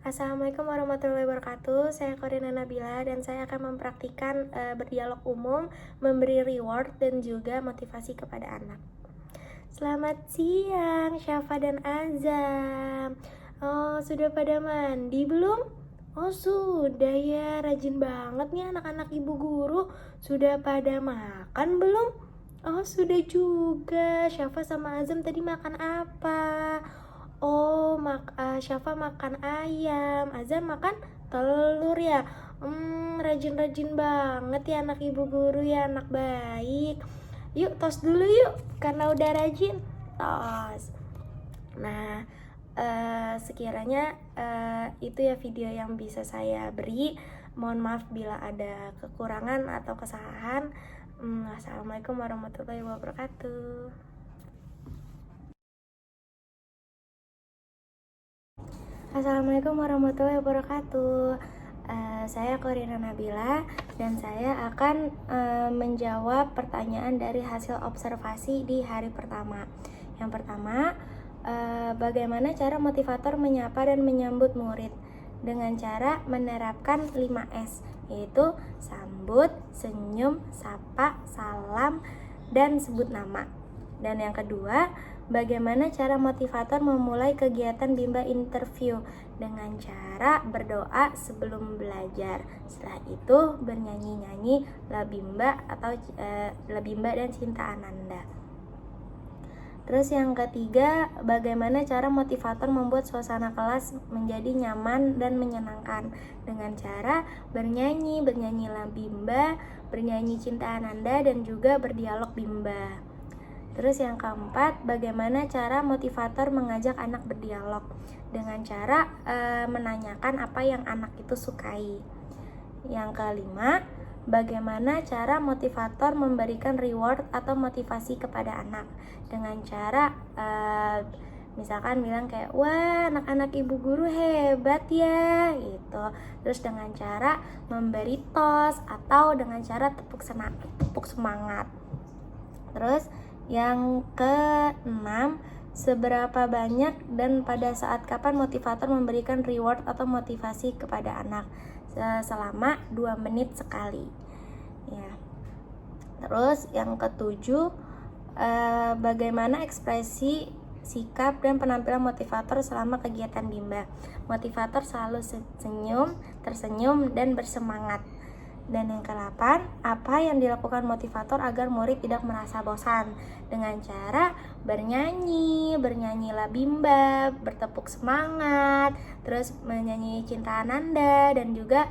Assalamualaikum warahmatullahi wabarakatuh. Saya Korina Nabila dan saya akan mempraktikkan berdialog umum, memberi reward dan juga motivasi kepada anak. Selamat siang Syafa dan Azam. Oh, sudah pada mandi belum? Oh, sudah ya. Rajin banget nih anak-anak ibu guru. Sudah pada makan belum? Oh, sudah juga. Syafa sama Azam tadi makan apa? Oh, Syafa makan ayam, Azam makan telur ya. Rajin-rajin banget ya anak ibu guru ya, anak baik. Yuk tos dulu yuk, karena udah rajin. Tos. Nah, sekiranya itu ya video yang bisa saya beri. Mohon maaf bila ada kekurangan atau kesalahan. Assalamualaikum warahmatullahi wabarakatuh. Assalamualaikum warahmatullahi wabarakatuh. Saya Korina Nabila dan saya akan menjawab pertanyaan dari hasil observasi di hari pertama. Yang pertama, bagaimana cara motivator menyapa dan menyambut murid? Dengan cara menerapkan 5S, yaitu sambut, senyum, sapa, salam, dan sebut nama. Dan yang kedua, bagaimana cara motivator memulai kegiatan Bimba interview? Dengan cara berdoa sebelum belajar. Setelah itu bernyanyi-nyanyi La Bimba atau La Bimba dan Cinta Ananda. Terus yang ketiga, bagaimana cara motivator membuat suasana kelas menjadi nyaman dan menyenangkan? Dengan cara bernyanyi La Bimba, bernyanyi Cinta Ananda, dan juga berdialog Bimba. Terus yang keempat, bagaimana cara motivator mengajak anak berdialog? Dengan cara menanyakan apa yang anak itu sukai. Yang kelima, bagaimana cara motivator memberikan reward atau motivasi kepada anak? Dengan cara misalkan bilang kayak, wah anak-anak ibu guru hebat ya gitu. Terus dengan cara memberi tos atau dengan cara tepuk semangat. Terus yang keenam, seberapa banyak dan pada saat kapan motivator memberikan reward atau motivasi kepada anak? Selama 2 menit sekali ya. Terus yang ketujuh, bagaimana ekspresi, sikap, dan penampilan motivator selama kegiatan Bimba? Motivator selalu tersenyum, dan bersemangat. Dan yang ke-8, apa yang dilakukan motivator agar murid tidak merasa bosan? Dengan cara bernyanyi La Bimba, bertepuk semangat, terus menyanyi Cinta Ananda, dan juga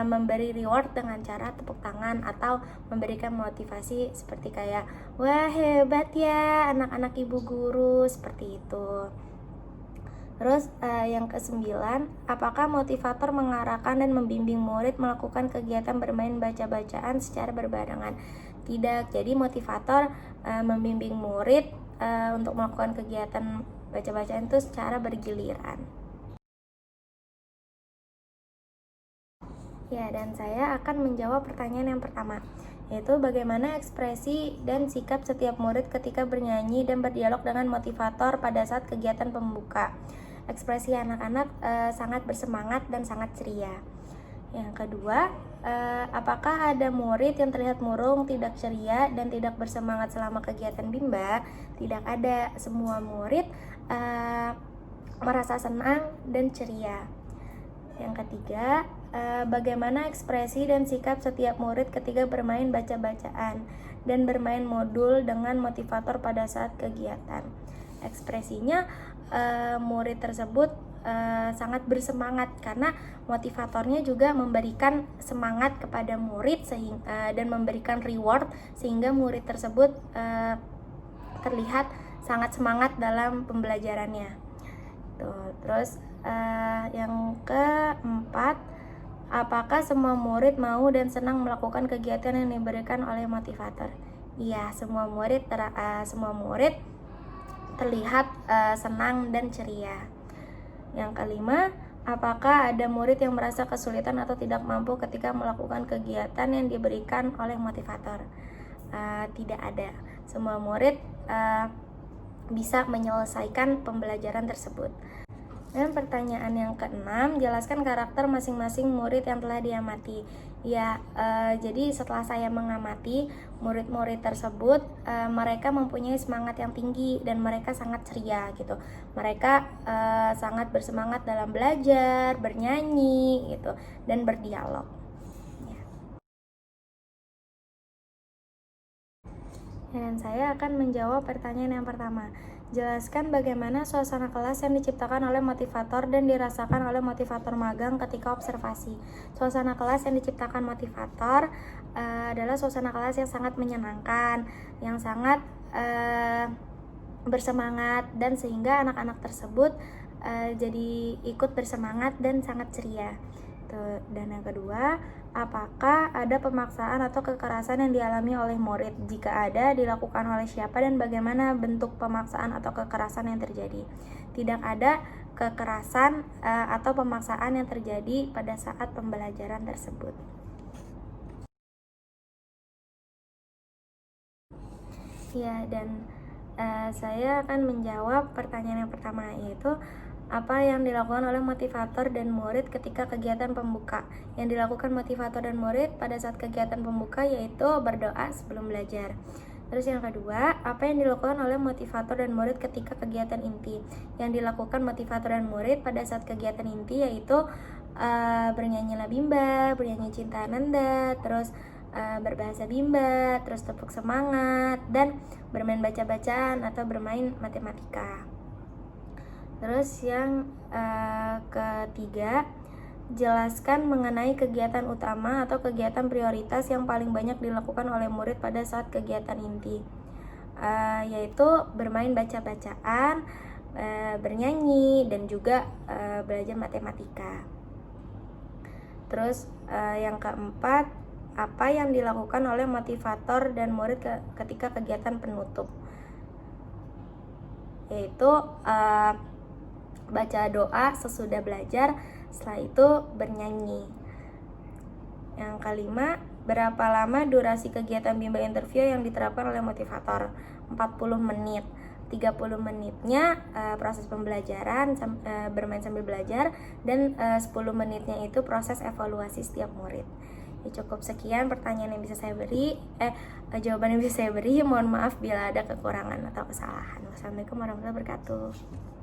memberi reward dengan cara tepuk tangan atau memberikan motivasi seperti kayak, wah hebat ya anak-anak ibu guru, seperti itu. Terus yang ke-9, apakah motivator mengarahkan dan membimbing murid melakukan kegiatan bermain baca-bacaan secara berbarengan? Tidak, jadi motivator membimbing murid untuk melakukan kegiatan baca-bacaan itu secara bergiliran. Ya, dan saya akan menjawab pertanyaan yang pertama, yaitu bagaimana ekspresi dan sikap setiap murid ketika bernyanyi dan berdialog dengan motivator pada saat kegiatan pembuka. Ekspresi anak-anak sangat bersemangat dan sangat ceria. Yang kedua, apakah ada murid yang terlihat murung, tidak ceria, dan tidak bersemangat selama kegiatan Bimba? Tidak ada, semua murid merasa senang dan ceria. Yang ketiga, bagaimana ekspresi dan sikap setiap murid ketika bermain baca-bacaan dan bermain modul dengan motivator pada saat kegiatan? Ekspresinya murid tersebut sangat bersemangat karena motivatornya juga memberikan semangat kepada murid dan memberikan reward sehingga murid tersebut terlihat sangat semangat dalam pembelajarannya. Terus yang keempat, apakah semua murid mau dan senang melakukan kegiatan yang diberikan oleh motivator? Iya, semua murid terlihat senang dan ceria. Yang kelima, apakah ada murid yang merasa kesulitan atau tidak mampu ketika melakukan kegiatan yang diberikan oleh motivator? Tidak ada. Semua murid bisa menyelesaikan pembelajaran tersebut. Dan pertanyaan yang keenam, jelaskan karakter masing-masing murid yang telah diamati. Ya, jadi setelah saya mengamati murid-murid tersebut, mereka mempunyai semangat yang tinggi dan mereka sangat ceria gitu. Mereka sangat bersemangat dalam belajar, bernyanyi gitu, dan berdialog. Ya. Dan saya akan menjawab pertanyaan yang pertama. Jelaskan bagaimana suasana kelas yang diciptakan oleh motivator dan dirasakan oleh motivator magang ketika observasi. Suasana kelas yang diciptakan motivator adalah suasana kelas yang sangat menyenangkan, yang sangat bersemangat, dan sehingga anak-anak tersebut jadi ikut bersemangat dan sangat ceria. Dan yang kedua, apakah ada pemaksaan atau kekerasan yang dialami oleh murid? Jika ada, dilakukan oleh siapa dan bagaimana bentuk pemaksaan atau kekerasan yang terjadi? Tidak ada kekerasan atau pemaksaan yang terjadi pada saat pembelajaran tersebut. Ya, dan saya akan menjawab pertanyaan yang pertama, yaitu apa yang dilakukan oleh motivator dan murid ketika kegiatan pembuka. Yang dilakukan motivator dan murid pada saat kegiatan pembuka yaitu berdoa sebelum belajar. Terus yang kedua, apa yang dilakukan oleh motivator dan murid ketika kegiatan inti. Yang dilakukan motivator dan murid pada saat kegiatan inti yaitu bernyanyi Bimba, bernyanyi Cinta Ananda, terus berbahasa Bimba, terus tepuk semangat, dan bermain baca-bacaan atau bermain matematika. Terus yang ketiga, jelaskan mengenai kegiatan utama atau kegiatan prioritas yang paling banyak dilakukan oleh murid pada saat kegiatan inti, yaitu bermain baca-bacaan, bernyanyi, dan juga belajar matematika. Terus yang keempat, apa yang dilakukan oleh motivator dan murid ketika kegiatan penutup, yaitu baca doa sesudah belajar, setelah itu bernyanyi. Yang kelima, berapa lama durasi kegiatan bimbel interview yang diterapkan oleh motivator? 40 menit. 30 menitnya proses pembelajaran, bermain sambil belajar, dan 10 menitnya itu proses evaluasi setiap murid. Ya, cukup sekian pertanyaan yang bisa saya beri, jawaban yang bisa saya beri. Mohon maaf bila ada kekurangan atau kesalahan. Wassalamualaikum warahmatullahi wabarakatuh.